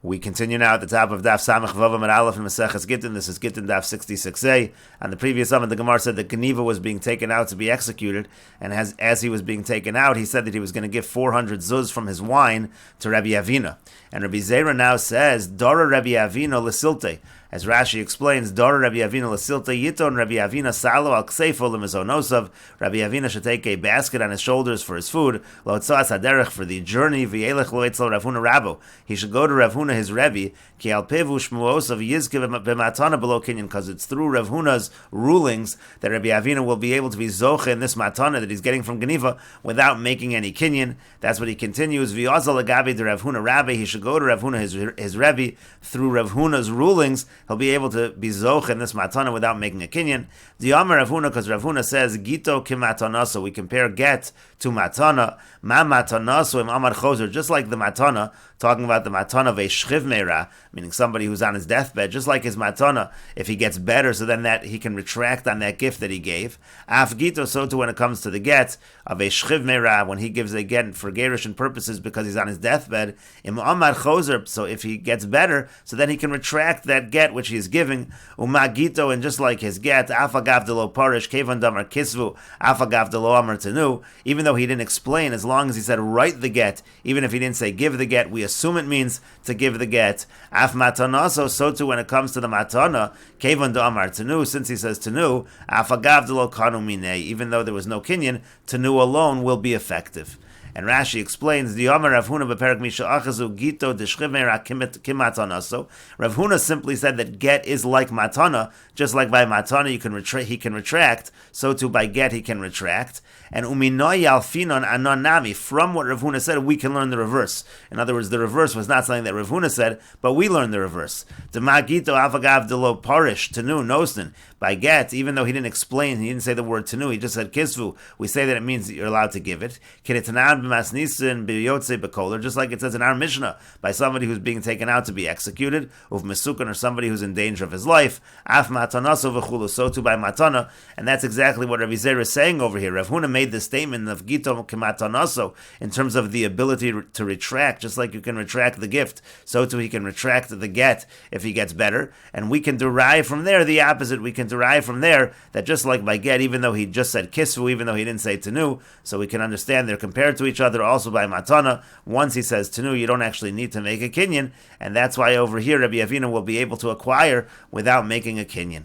We continue now at the top of Daf Samach Vavam and Aleph and Meseches Gittin. This is Gittin Daf 66a. On the previous Amud, the Gemara said that Geniva was being taken out to be executed, and as he was being taken out, he said that he was going to give 400 zuz from his wine to Rabbi Avina. And Rabbi Zera now says, Dora Rabbi Avina l'silte. As Rashi explains, Dora Rabbi Avina l'silte yiton Rabbi Avina salo al ksefo l'mizonosav. Rabbi Avina should take a basket on his shoulders for his food, lo tzas haderech for the journey, v'yelech lo etzlo Rav Huna Rabbo. He should go to Rav Huna his Rebbe, ki al pevu shmuosav yizkiv b'matana below kinyan, because it's through Rav Huna's rulings that Rabbi Avina will be able to be zoche in this matana that he's getting from Geniva without making any kinyan. That's what he continues. V'yazal agabe to Rav Huna Rabbe. He should go to Rav Huna his Rebbe through Rav Huna's rulings. He'll be able to be zoch in this matana without making a kinyan. The Amar Rav Huna, because Rav Huna says Gito kimatana, so we compare get to matana. Ma matana, so im Amar Choser, just like the matana, talking about the matana of a shchiv meira, meaning somebody who's on his deathbed, just like his matana, if he gets better, so then that he can retract on that gift that he gave. Af Gito, so too when it comes to the get of a shchiv meira, when he gives a get for gerishin purposes because he's on his deathbed, im Amar Choser, so if he gets better, so then he can retract that get which he is giving. Umagito, and just like his get, afagav delo parish, kevan damar kisvu, afagav delo amar tenu, even though he didn't explain, as long as he said write the get, even if he didn't say give the get, we assume it means to give the get. Af matanaso, so too when it comes to the matana, kevan damar tenu, since he says tenu, afagav delo kanu minei, even though there was no kinyan, tenu alone will be effective. And Rashi explains, the Amar Rav Huna beperak misha achazu gito deshchiv meira kimatanaso. Rav Huna simply said that get is like matana, just like by matana he can retract, so too by get he can retract. And uminoy yalfinon anonami, from what Rav Huna said, we can learn the reverse. In other words, the reverse was not something that Rav Huna said, but we learned the reverse. Demagito avagav delo parish tenu nosnin. By get, even though he didn't explain, he didn't say the word tenu, he just said kisvu, we say that it means that you're allowed to give it. Kinetanan b'masnisin b'yotze b'koler, just like it says in our Mishnah, by somebody who's being taken out to be executed, uf mesukan, or somebody who's in danger of his life, af matanaso v'chulu, so too by matana, and that's exactly what Rabbi Zera is saying over here. Rav Huna made the statement of gito kematanaso in terms of the ability to retract, just like you can retract the gift, so too he can retract the get if he gets better, and we can derive from there the opposite. We can derive from there that just like by get, even though he just said kisvu, even though he didn't say tenu, so we can understand they're compared to each other. Also by matana, once he says tenu, you don't actually need to make a kinyan, and that's why over here Rabbi Avina will be able to acquire without making a kinyan.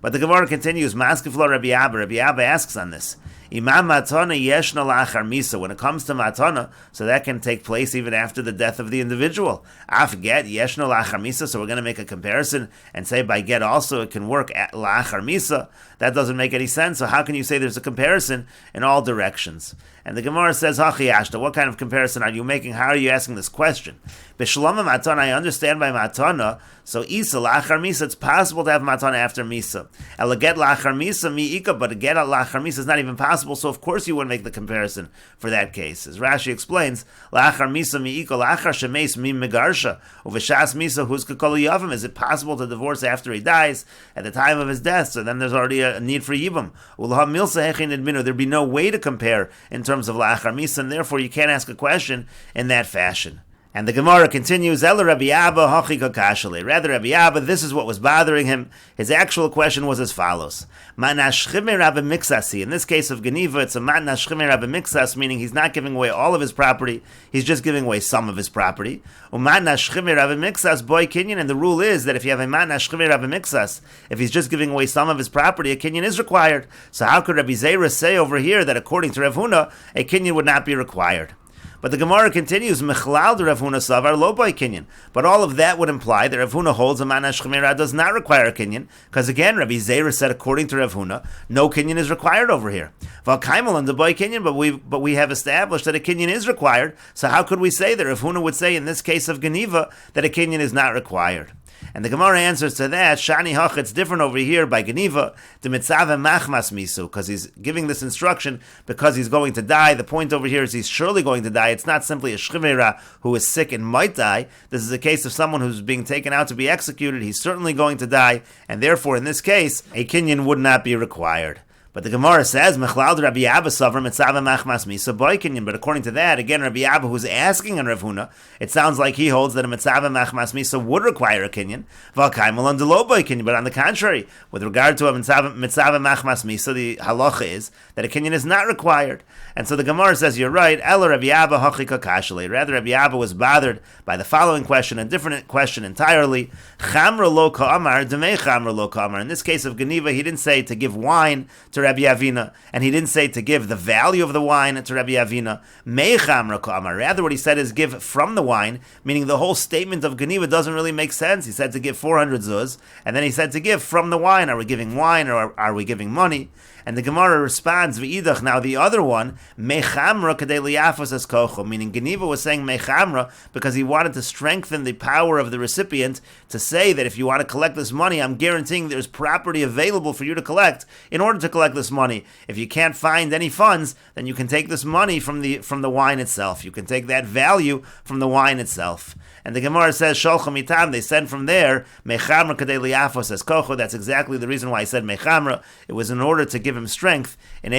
But the Gemara continues, Maskefla Rabbi Abba. Rabbi Abba asks on this, Imam matana yeshna lachar misa. When it comes to matana, so that can take place even after the death of the individual. Af get yeshna lachar misa. So we're going to make a comparison and say by get also it can work at lachar misa. That doesn't make any sense. So how can you say there's a comparison in all directions? And the Gemara says, Hachi Ashta, what kind of comparison are you making? How are you asking this question? B'shalama matana, I understand by matana, so isa lachar misa, it's possible to have matana after misa. Elaget lachar misa mi'ika, but a get lachar misa is not even possible, so of course you wouldn't make the comparison for that case. As Rashi explains, lachar misa mi'ika, lachar shemes mi megarsha, uveshas misa huzka kol yavim, is it possible to divorce after he dies, at the time of his death, so then there's already a need for yibam. Ulaha milsa hechin adminu, there'd be no way to compare in terms of lachar misa, and therefore you can't ask a question in that fashion. And the Gemara continues, Ela Rabbi Abba hachika kashale. Rather, Rabbi Abba, this is what was bothering him. His actual question was as follows. Ma'nashchime Rabbi Mixasi. In this case of Geniva, it's a Ma'nashchime Rabbi Mixas, meaning he's not giving away all of his property, he's just giving away some of his property. Ma'nashchime Rabbi Mixas boy kinyan, and the rule is that if you have a Ma'nashchime Rabbi Mixas, if he's just giving away some of his property, a kinyan is required. So how could Rabbi Zera say over here that according to Rav Huna, a kinyan would not be required? But the Gemara continues, Mechlal de Rav Huna savar lo by kinyan. But all of that would imply that Rav Huna holds a manash chemira does not require a kinyan, because again, Rabbi Zera said according to Rav Huna, no kinyan is required over here. Val kaimel and the boy kinyan, but we have established that a kinyan is required. So how could we say that Rav Huna would say in this case of Geniva that a kinyan is not required? And the Gemara answers to that, Shani Hach, it's different over here by Geniva, the Mitzave Machmas Misu, because he's giving this instruction because he's going to die. The point over here is he's surely going to die. It's not simply a Shchivera who is sick and might die. This is a case of someone who's being taken out to be executed. He's certainly going to die, and therefore in this case, a kinyan would not be required. But the Gemara says, Mechlal Rabbi Abba Savra Mitzava Machmas Misa Boikinyan. But according to that, again, Rabbi Abba, who's asking on Rav Huna, it sounds like he holds that a Mitzava Machmas Misa would require a kinyan. Valkaimal on Delo Boikinyan. But on the contrary, with regard to a Mitzava Machmas Misa, the halacha is that a kinyan is not required. And so the Gemara says, you're right, Ela Rabbi Abba Hachika Kashale. Rather, Rabbi Abba was bothered by the following question, a different question entirely. Chamra lo ka'amar, demei chamra lo ka'amar. In this case of Geniva, he didn't say to give wine to Rabbi Avina, and he didn't say to give the value of the wine to Rabbi Avina. Mei chamra ka'amar. Rather, what he said is give from the wine, meaning the whole statement of Geniva doesn't really make sense. He said to give 400 zuz, and then he said to give from the wine. Are we giving wine or are we giving money? And the Gemara responds, V'idach, now the other one, Mechamra kadei liyafos es kocho, meaning Geniva was saying Mechamra because he wanted to strengthen the power of the recipient to say that if you want to collect this money, I'm guaranteeing there's property available for you to collect in order to collect this money. If you can't find any funds, then you can take this money from the wine itself. You can take that value from the wine itself. And the Gemara says, Sholcha mitam, they sent from there, Mechamra kadei liyafos es kocho. That's exactly the reason why I said Mechamra. It was in order to give him strength in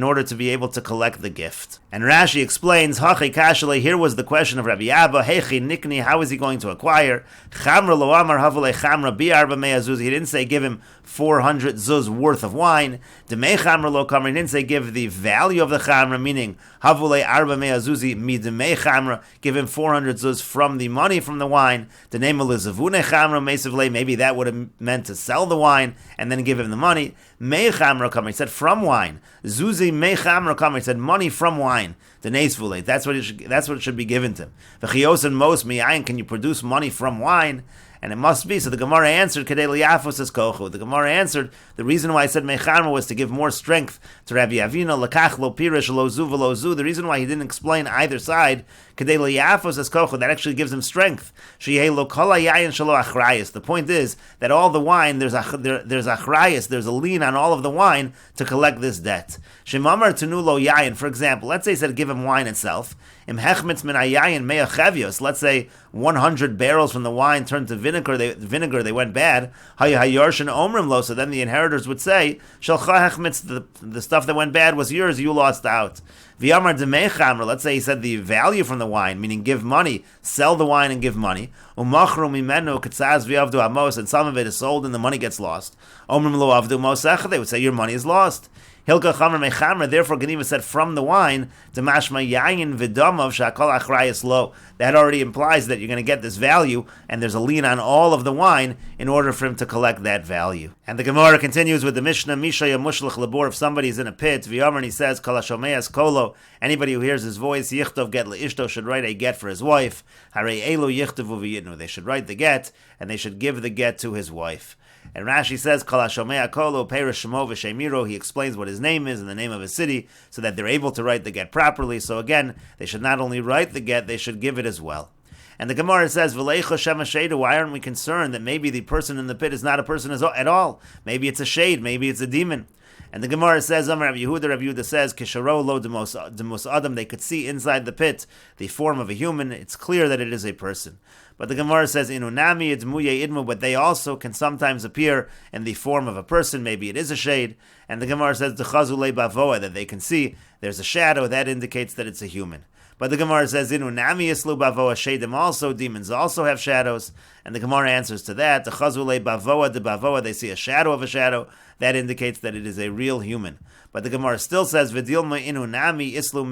order to be able to collect the gift. And Rashi explains, Hachi Kashale, here was the question of Rabbi Abba, Hechi Nikni, how is he going to acquire? Chamra lo amar havule chamra bi arba mea zuz. He didn't say give him 400 zuz worth of wine. Demei chamra lo kamra, he didn't say give the value of the chamra, meaning havule arba mea zuzi mi demei chamra, give him 400 zuz from the money from the wine. The name of lizavune chamra mesivle, maybe that would have meant to sell the wine and then give him the money. Mei chamra kamra, he said from wine. Zuzi mei chamra kamra, he said money from wine. The neisvule, that's what it should be given to him. V'chiyos and mos miyayin, can you produce money from wine? And it must be. So the Gemara answered, Kadei liyafos es kochu. The Gemara answered, the reason why I said Mecharma was to give more strength to Rabbi Avina, Lakach lo pirish lo zu v'lo zu. The reason why he didn't explain either side, Kadei liyafos es kochu, that actually gives him strength. Sheyeh lo kol hayayin shelo achrayis. The point is that all the wine, there's achrayis, there's a lien on all of the wine to collect this debt. Shemamar tenu lo yayin, for example, let's say he said give him wine itself. Im hechmitz min hayayin mea chavios. Let's say 100 barrels from the wine turned to vinegar, they went bad. Hayayorsh and omrim lo. So then the inheritors would say, Shalcha hechmitz, the stuff that went bad was yours, you lost out. V'yamar demei chamra. Let's say he said the value from the wine, meaning give money, sell the wine and give money. Umachru mimenu katzaz v'yavdu amos, and some of it is sold and the money gets lost. Omrim lo avdu mosech. They would say your money is lost. Hilka Chamra Mechamra, therefore Geniva said from the wine, Damashma Yayin Vidamav Shakal Achrayas Lo. That already implies that you're going to get this value, and there's a lien on all of the wine in order for him to collect that value. And the Gemara continues with the Mishnah, Misha Yamushlich Labor, if somebody's in a pit, V'yamar, and he says, Kol HaShomeas Kolo, anybody who hears his voice, Yichtov Get Le'ishto, should write a get for his wife, Harei Elu Yichtovu V'yitnu, they should write the get, and they should give the get to his wife. And Rashi says, Kol HaShomea Kolo, Perish Shemo V'Shemiro, he explains what his name is and the name of his city, so that they're able to write the get properly. So again, they should not only write the get, they should give it as well. And the Gemara says, V'leicho Shem HaSheidu, why aren't we concerned that maybe the person in the pit is not a person at all? Maybe it's a shade, maybe it's a demon. And the Gemara says, Amar Rabbi Yehuda says, Kisharo lo demos adam, they could see inside the pit the form of a human. It's clear that it is a person. But the Gemara says, Inunami idmuye idmu, but they also can sometimes appear in the form of a person. Maybe it is a shade. And the Gemara says, D'chazule bavoa, that they can see there's a shadow. That indicates that it's a human. But the Gemara says, Inunami islu bavoa, shadim also, demons also have shadows. And the Gemara answers to that, D'chazule bavoa de bavoa, they see a shadow of a shadow. That indicates that it is a real human. But the Gemara still says, V'dilma inunami islu,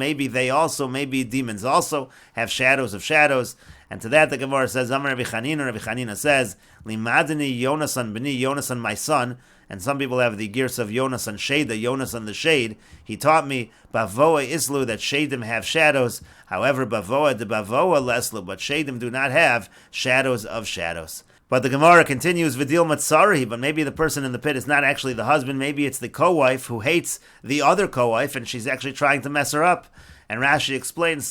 maybe demons also have shadows of shadows. And to that the Gemara says, Amar Rabbi Chanina says, Limadini Yonasan b'ni, Yonasan my son. And some people have the gears of Yonasan Sheda, Yonasan the shade. He taught me, Bavoa islu, that shadim have shadows. However, Bavoa de Bavoa leslu, but shadim do not have shadows of shadows. But the Gemara continues, Vidil Matsarahi, but maybe the person in the pit is not actually the husband, maybe it's the co-wife who hates the other co-wife, and she's actually trying to mess her up. And Rashi explains,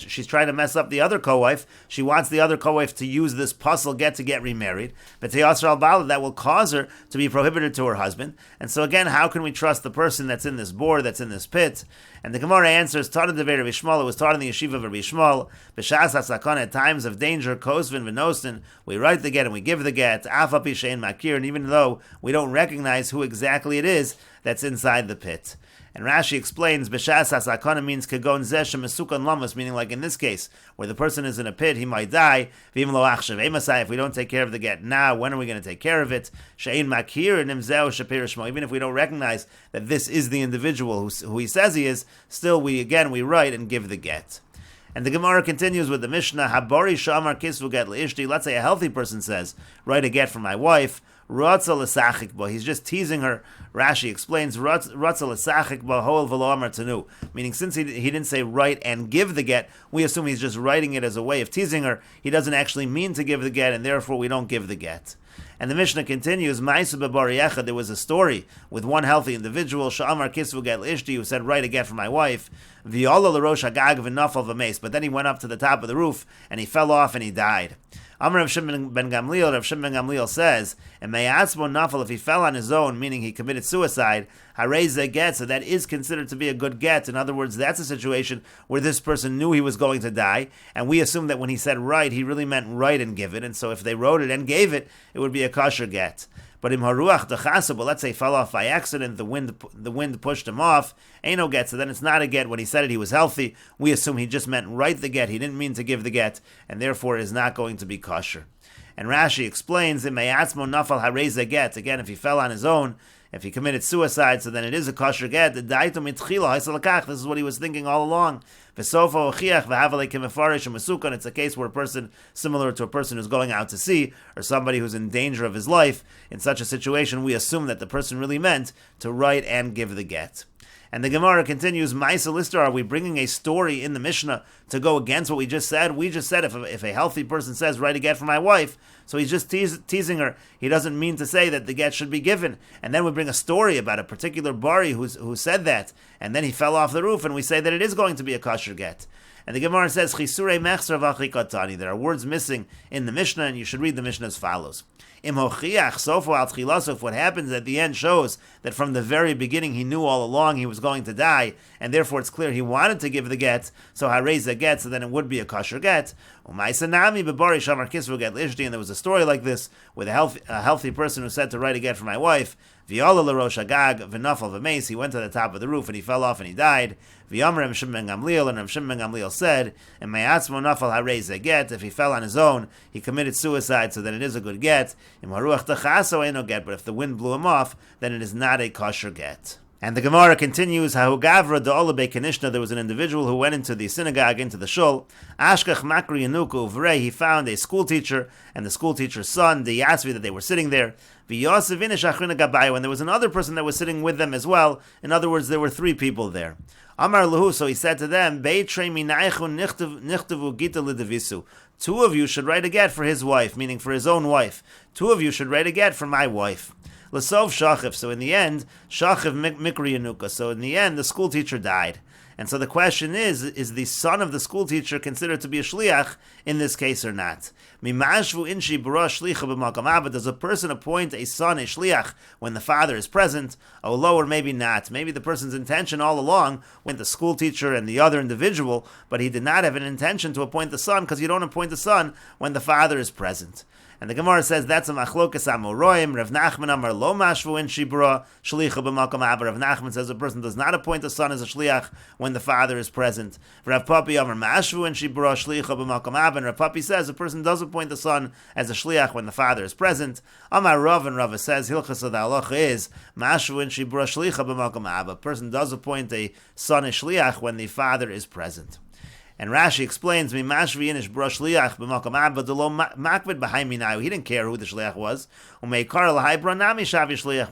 she's trying to mess up the other co-wife. She wants the other co-wife to use this puzzle get to get remarried. But that will cause her to be prohibited to her husband. And so again, how can we trust the person that's in this bore, that's in this pit? And the Gemara answers, Tana Devei Rabbi Shmuel, it was taught in the yeshiva of Rabbi Shmuel, B'shas HaSakon, at times of danger, Kosvin v'Nostin, we write the get and we give the get, Af Api Shein Makir, and even though we don't recognize who exactly it is that's inside the pit. And Rashi explains, B'shas HaSakon means Kagon Zeh Shemesukan Lamas, meaning like in this case, where the person is in a pit, he might die, V'im Lo Achshav Emasai, if we don't take care of the get now, when are we going to take care of it? Shein Makir, and Imzeo Shapir Shmo, even if we don't recognize that this is the individual who he says he is, still we write and give the get. And the Gemara continues with the Mishnah, Habari Shamar Kisvu Get L'Ishti, let's say a healthy person says, write a get for my wife, Ratza L'Sachik Bo, he's just teasing her. Rashi explains, Ratza L'Sachik Bo Hoel V'lo Amar Tanu, meaning since he didn't say write and give the get, we assume he's just writing it as a way of teasing her. He doesn't actually mean to give the get, and therefore we don't give the get. And the Mishnah continues, Ma'asu B'Bari Echad, there was a story with one healthy individual, Sha'amar Kisvu Get L'Ishti, who said, write a get for my wife, V'Yola L'Rosh HaGag V'Nafal V'Meis, but then he went up to the top of the roof, and he fell off and he died. Amar Rav Shimon ben Gamliel, Rav Shimon ben Gamliel says, and Me'atzmo Nafal, if he fell on his own, meaning he committed suicide, Harei get, so that is considered to be a good get. In other words, that's a situation where this person knew he was going to die, and we assume that when he said right, he really meant write and give it, and so if they wrote it and gave it, it would be a kosher get. But in haruach dechasa, but let's say he fell off by accident, the wind pushed him off, ain't no get, so then it's not a get. When he said it, he was healthy. We assume he just meant write the get, he didn't mean to give the get, and therefore is not going to be kosher. And Rashi explains, Me'atzmo nafal harei get, again, if he fell on his own, if he committed suicide, so then it is a kosher get. This is what he was thinking all along. It's a case where a person, similar to a person who's going out to sea, or somebody who's in danger of his life, in such a situation, we assume that the person really meant to write and give the get. And the Gemara continues, Ma'isa Lister, are we bringing a story in the Mishnah to go against what we just said? We just said if a healthy person says, write a get for my wife, so he's just teasing her. He doesn't mean to say that the get should be given. And then we bring a story about a particular bari who said that, and then he fell off the roof, and we say that it is going to be a kosher get. And the Gemara says, Chisure mechzer v'achikatani. There are words missing in the Mishnah, and you should read the Mishnah as follows. Im hochiach sofo al tchilasov, what happens at the end shows that from the very beginning he knew all along he was going to die, and therefore it's clear he wanted to give the get, so harei get, so then it would be a kosher get. Umaisanami bebari shamar kisvu get lishdi, and there was a story like this with a healthy person who said to write a get for my wife, V'yola l'rosh hagag v'nafal v'meis, he went to the top of the roof and he fell off and he died. V'yomer Rav Shimon ben Gamliel, and Rav Shimon ben Gamliel said, and me'atzmo nafal harei get, if he fell on his own, he committed suicide, so then it is a good get. Im haruach tachaso ain't no get, but if the wind blew him off, then it is not a kosher get. And the Gemara continues, Hahugavra de'olabe kanishna, there was an individual who went into the synagogue, into the shul, Ashkach makri yanuku uvrei, he found a school teacher and the school teacher's son, the Yasvi, that they were sitting there, V'yosef inish achrina gabayu, and there was another person that was sitting with them as well. In other words, there were three people there. Amar lahu, so he said to them, Beitrei minaychu nichtavu gita lidevisu. Two of you should write a get for his wife, meaning for his own wife. Two of you should write a get for my wife. L'sov shachiv, so in the end, shachiv mikri yanuka, so in the end, the school teacher died. And so the question is the son of the school teacher considered to be a shliach in this case or not? Mimashvu inshi bara shlicha b'makam abba, does a person appoint a son a shliach when the father is present? Or lower, maybe not. Maybe the person's intention all along went the school teacher and the other individual, but he did not have an intention to appoint the son, because you don't appoint the son when the father is present. And the Gemara says that's a machlokas amoroim. Rav Nachman amar lo mashvu in shibra shlicha b'makam abba. Rav Nachman says a person does not appoint a son as a shliach when the father is present. Rav Papi amar mashvu in shibra shlicha b'makam abba. And Rav Papi says a person does appoint the son as a shliach when the father is present. Amar Rav, and Rav says hilchas of the halacha is mashvu in shibra shlicha b'makam abba. A person does appoint a son as shliach when the father is present. And Rashi explains, he didn't care who the shliach was. When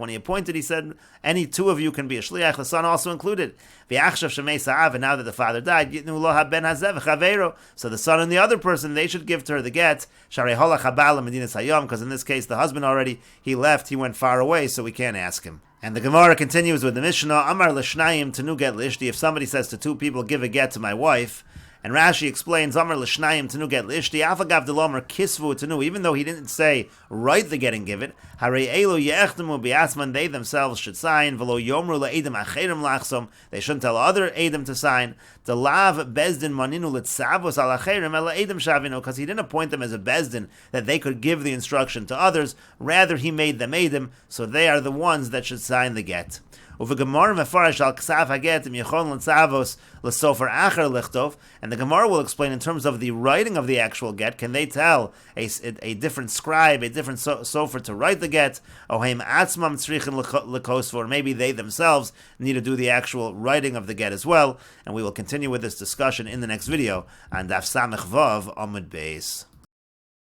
he appointed, he said, any two of you can be a shliach, the son also included. And now that the father died, so the son and the other person, they should give to her the get, because in this case, the husband already, he left, he went far away, so we can't ask him. And the Gemara continues with the Mishnah, Amar l'shnayim tenu get l'ishti. If somebody says to two people, give a get to my wife, and Rashi explains, Amar l'shnayim tenu get l'ishti, afagav delomer kisvu tenu, even though he didn't say, write the get and give it, harei elu ye'echtemu bi'asman, they themselves should sign, v'lo yomru la'edim acherim lachsom, they shouldn't tell other edim to sign, delav bezdin maninu litzavos al acherim ela edim shavinu, because he didn't appoint them as a bezdin, that they could give the instruction to others, rather he made them edim, so they are the ones that should sign the get. And the Gemara will explain in terms of the writing of the actual get. Can they tell a different scribe, a different sofer to write the get? Or maybe they themselves need to do the actual writing of the get as well. And we will continue with this discussion in the next video on Daf Samech Vav Amud Beis.